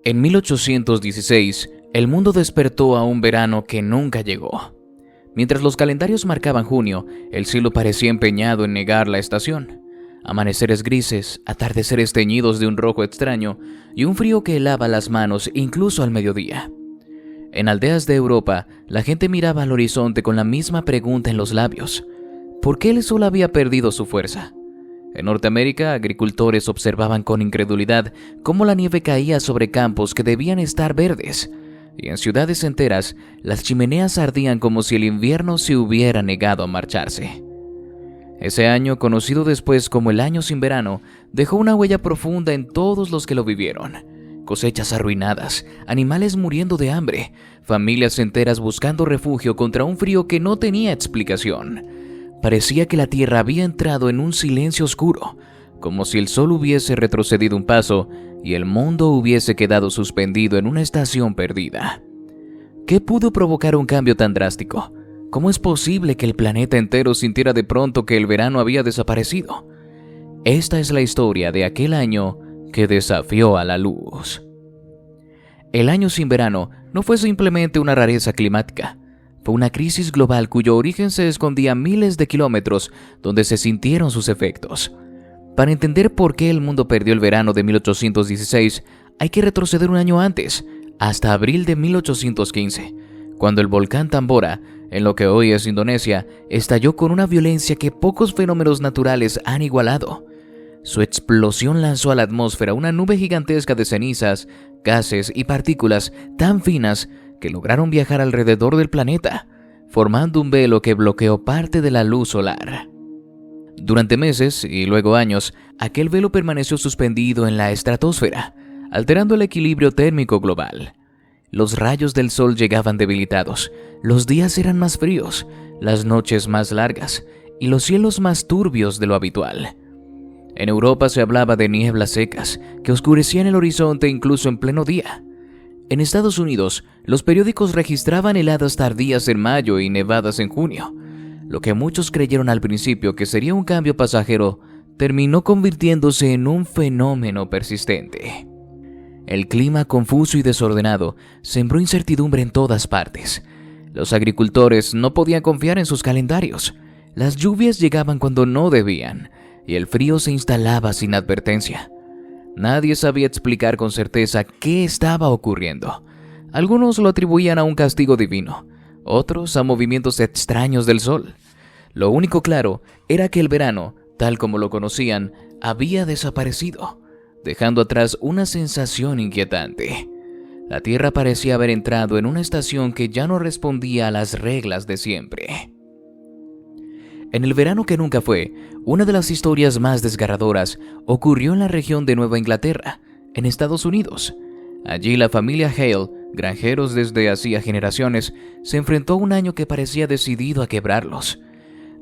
En 1816, el mundo despertó a un verano que nunca llegó. Mientras los calendarios marcaban junio, el cielo parecía empeñado en negar la estación. Amaneceres grises, atardeceres teñidos de un rojo extraño y un frío que helaba las manos incluso al mediodía. En aldeas de Europa, la gente miraba al horizonte con la misma pregunta en los labios: ¿por qué el sol había perdido su fuerza? En Norteamérica, agricultores observaban con incredulidad cómo la nieve caía sobre campos que debían estar verdes, y en ciudades enteras, las chimeneas ardían como si el invierno se hubiera negado a marcharse. Ese año, conocido después como el Año sin Verano, dejó una huella profunda en todos los que lo vivieron. Cosechas arruinadas, animales muriendo de hambre, familias enteras buscando refugio contra un frío que no tenía explicación. Parecía que la tierra había entrado en un silencio oscuro, como si el sol hubiese retrocedido un paso y el mundo hubiese quedado suspendido en una estación perdida. ¿Qué pudo provocar un cambio tan drástico? ¿Cómo es posible que el planeta entero sintiera de pronto que el verano había desaparecido? Esta es la historia de aquel año que desafió a la luz. El Año sin Verano no fue simplemente una rareza climática. Fue una crisis global cuyo origen se escondía a miles de kilómetros donde se sintieron sus efectos. Para entender por qué el mundo perdió el verano de 1816, hay que retroceder un año antes, hasta abril de 1815, cuando el volcán Tambora, en lo que hoy es Indonesia, estalló con una violencia que pocos fenómenos naturales han igualado. Su explosión lanzó a la atmósfera una nube gigantesca de cenizas, gases y partículas tan finas que lograron viajar alrededor del planeta, formando un velo que bloqueó parte de la luz solar. Durante meses y luego años, aquel velo permaneció suspendido en la estratosfera, alterando el equilibrio térmico global. Los rayos del sol llegaban debilitados, los días eran más fríos, las noches más largas y los cielos más turbios de lo habitual. En Europa se hablaba de nieblas secas que oscurecían el horizonte incluso en pleno día. En Estados Unidos, los periódicos registraban heladas tardías en mayo y nevadas en junio. Lo que muchos creyeron al principio que sería un cambio pasajero, terminó convirtiéndose en un fenómeno persistente. El clima confuso y desordenado sembró incertidumbre en todas partes. Los agricultores no podían confiar en sus calendarios. Las lluvias llegaban cuando no debían, y el frío se instalaba sin advertencia. Nadie sabía explicar con certeza qué estaba ocurriendo. Algunos lo atribuían a un castigo divino, otros a movimientos extraños del sol. Lo único claro era que el verano, tal como lo conocían, había desaparecido, dejando atrás una sensación inquietante. La Tierra parecía haber entrado en una estación que ya no respondía a las reglas de siempre. En el verano que nunca fue, una de las historias más desgarradoras ocurrió en la región de Nueva Inglaterra, en Estados Unidos. Allí la familia Hale, granjeros desde hacía generaciones, se enfrentó a un año que parecía decidido a quebrarlos.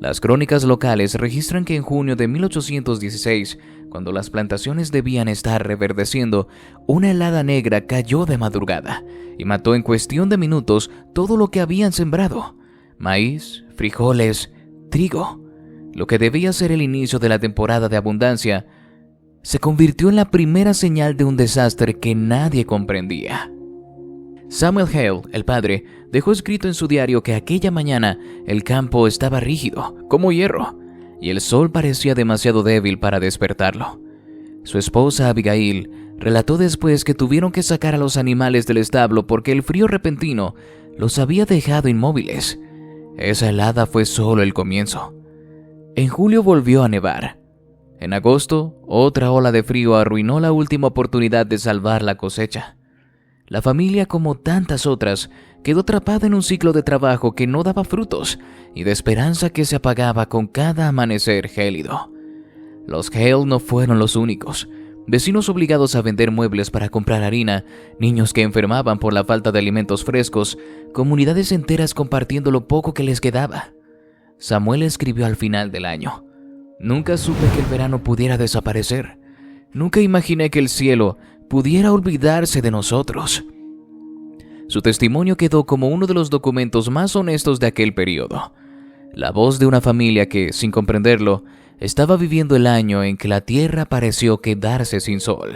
Las crónicas locales registran que en junio de 1816, cuando las plantaciones debían estar reverdeciendo, una helada negra cayó de madrugada y mató en cuestión de minutos todo lo que habían sembrado: maíz, frijoles, trigo. Lo que debía ser el inicio de la temporada de abundancia se convirtió en la primera señal de un desastre que nadie comprendía. Samuel Hale, el padre, dejó escrito en su diario que aquella mañana el campo estaba rígido, como hierro, y el sol parecía demasiado débil para despertarlo. Su esposa Abigail relató después que tuvieron que sacar a los animales del establo porque el frío repentino los había dejado inmóviles. Esa helada fue solo el comienzo. En julio volvió a nevar. En agosto, otra ola de frío arruinó la última oportunidad de salvar la cosecha. La familia, como tantas otras, quedó atrapada en un ciclo de trabajo que no daba frutos y de esperanza que se apagaba con cada amanecer gélido. Los Hale no fueron los únicos. Vecinos obligados a vender muebles para comprar harina, niños que enfermaban por la falta de alimentos frescos, comunidades enteras compartiendo lo poco que les quedaba. Samuel escribió al final del año: «Nunca supe que el verano pudiera desaparecer. Nunca imaginé que el cielo pudiera olvidarse de nosotros». Su testimonio quedó como uno de los documentos más honestos de aquel periodo. La voz de una familia que, sin comprenderlo, estaba viviendo el año en que la tierra pareció quedarse sin sol.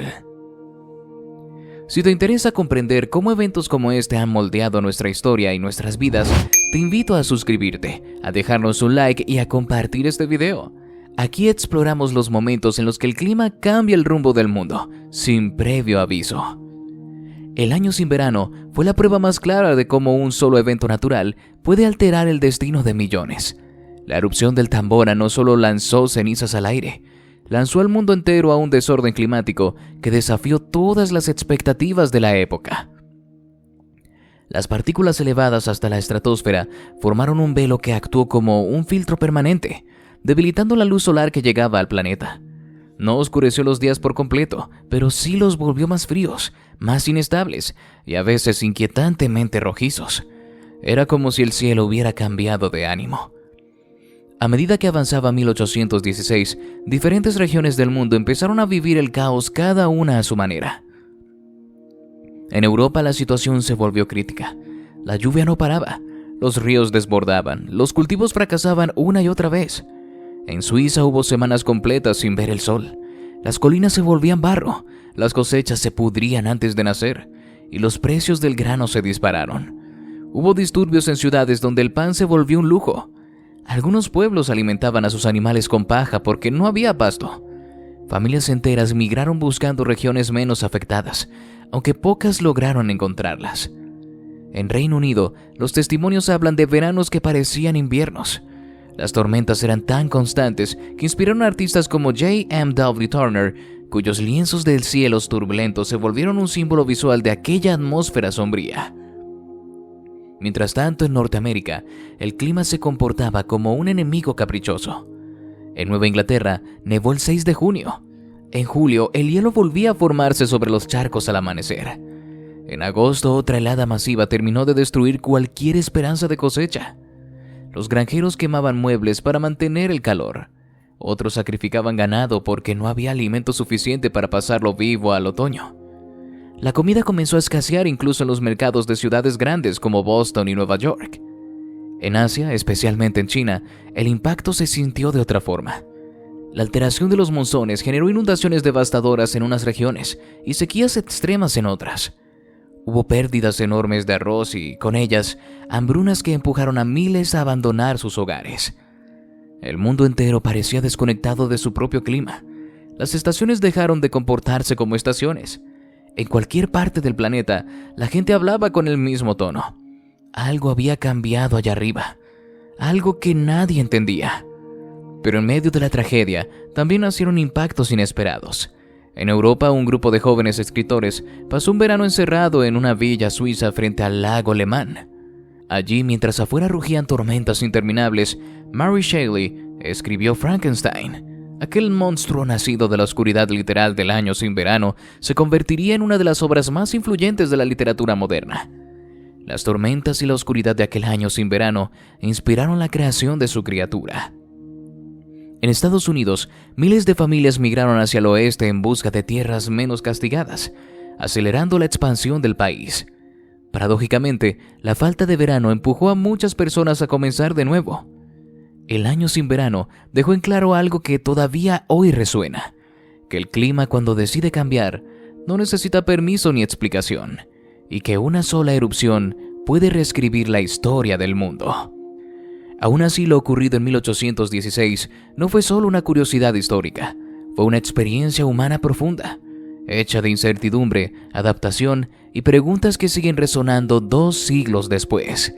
Si te interesa comprender cómo eventos como este han moldeado nuestra historia y nuestras vidas, te invito a suscribirte, a dejarnos un like y a compartir este video. Aquí exploramos los momentos en los que el clima cambia el rumbo del mundo, sin previo aviso. El año sin verano fue la prueba más clara de cómo un solo evento natural puede alterar el destino de millones. La erupción del Tambora no solo lanzó cenizas al aire, lanzó al mundo entero a un desorden climático que desafió todas las expectativas de la época. Las partículas elevadas hasta la estratosfera formaron un velo que actuó como un filtro permanente, debilitando la luz solar que llegaba al planeta. No oscureció los días por completo, pero sí los volvió más fríos, más inestables y a veces inquietantemente rojizos. Era como si el cielo hubiera cambiado de ánimo. A medida que avanzaba 1816, diferentes regiones del mundo empezaron a vivir el caos cada una a su manera. En Europa la situación se volvió crítica. La lluvia no paraba, los ríos desbordaban, los cultivos fracasaban una y otra vez. En Suiza hubo semanas completas sin ver el sol. Las colinas se volvían barro, las cosechas se pudrían antes de nacer, y los precios del grano se dispararon. Hubo disturbios en ciudades donde el pan se volvió un lujo. Algunos pueblos alimentaban a sus animales con paja porque no había pasto. Familias enteras migraron buscando regiones menos afectadas, aunque pocas lograron encontrarlas. En Reino Unido, los testimonios hablan de veranos que parecían inviernos. Las tormentas eran tan constantes que inspiraron a artistas como J.M.W. Turner, cuyos lienzos del cielo turbulentos se volvieron un símbolo visual de aquella atmósfera sombría. Mientras tanto, en Norteamérica, el clima se comportaba como un enemigo caprichoso. En Nueva Inglaterra, nevó el 6 de junio. En julio, el hielo volvía a formarse sobre los charcos al amanecer. En agosto, otra helada masiva terminó de destruir cualquier esperanza de cosecha. Los granjeros quemaban muebles para mantener el calor. Otros sacrificaban ganado porque no había alimento suficiente para pasarlo vivo al otoño. La comida comenzó a escasear incluso en los mercados de ciudades grandes como Boston y Nueva York. En Asia, especialmente en China, el impacto se sintió de otra forma. La alteración de los monzones generó inundaciones devastadoras en unas regiones y sequías extremas en otras. Hubo pérdidas enormes de arroz y, con ellas, hambrunas que empujaron a miles a abandonar sus hogares. El mundo entero parecía desconectado de su propio clima. Las estaciones dejaron de comportarse como estaciones. En cualquier parte del planeta, la gente hablaba con el mismo tono. Algo había cambiado allá arriba, algo que nadie entendía. Pero en medio de la tragedia, también nacieron impactos inesperados. En Europa, un grupo de jóvenes escritores pasó un verano encerrado en una villa suiza frente al lago Le Mans. Allí, mientras afuera rugían tormentas interminables, Mary Shelley escribió Frankenstein. Aquel monstruo nacido de la oscuridad literal del año sin verano se convertiría en una de las obras más influyentes de la literatura moderna. Las tormentas y la oscuridad de aquel año sin verano inspiraron la creación de su criatura. En Estados Unidos, miles de familias migraron hacia el oeste en busca de tierras menos castigadas, acelerando la expansión del país. Paradójicamente, la falta de verano empujó a muchas personas a comenzar de nuevo. El año sin verano dejó en claro algo que todavía hoy resuena, que el clima cuando decide cambiar no necesita permiso ni explicación, y que una sola erupción puede reescribir la historia del mundo. Aún así, lo ocurrido en 1816 no fue solo una curiosidad histórica, fue una experiencia humana profunda, hecha de incertidumbre, adaptación y preguntas que siguen resonando 2 siglos después.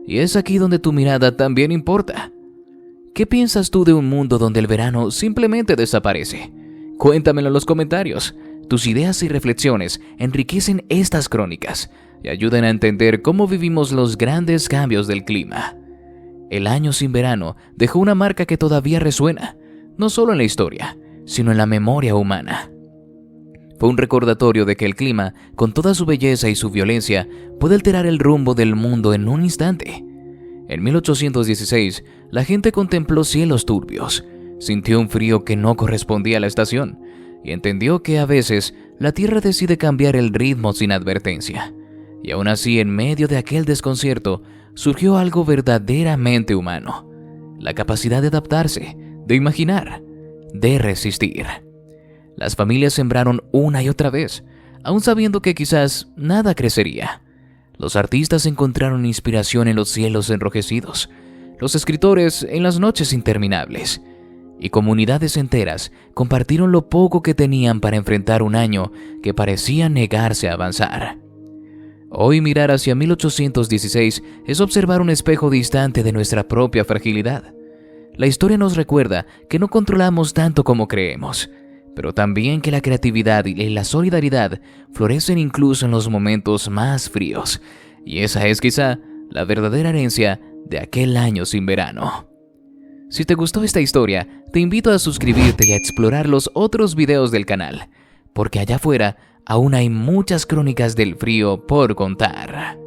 Y es aquí donde tu mirada también importa. ¿Qué piensas tú de un mundo donde el verano simplemente desaparece? Cuéntamelo en los comentarios. Tus ideas y reflexiones enriquecen estas crónicas y ayudan a entender cómo vivimos los grandes cambios del clima. El año sin verano dejó una marca que todavía resuena, no solo en la historia, sino en la memoria humana. Fue un recordatorio de que el clima, con toda su belleza y su violencia, puede alterar el rumbo del mundo en un instante. En 1816, la gente contempló cielos turbios, sintió un frío que no correspondía a la estación y entendió que a veces la Tierra decide cambiar el ritmo sin advertencia. Y aún así, en medio de aquel desconcierto, surgió algo verdaderamente humano: la capacidad de adaptarse, de imaginar, de resistir. Las familias sembraron una y otra vez, aún sabiendo que quizás nada crecería. Los artistas encontraron inspiración en los cielos enrojecidos, los escritores en las noches interminables, y comunidades enteras compartieron lo poco que tenían para enfrentar un año que parecía negarse a avanzar. Hoy mirar hacia 1816 es observar un espejo distante de nuestra propia fragilidad. La historia nos recuerda que no controlamos tanto como creemos, pero también que la creatividad y la solidaridad florecen incluso en los momentos más fríos, y esa es quizá la verdadera herencia de aquel año sin verano. Si te gustó esta historia, te invito a suscribirte y a explorar los otros videos del canal, porque allá afuera aún hay muchas crónicas del frío por contar.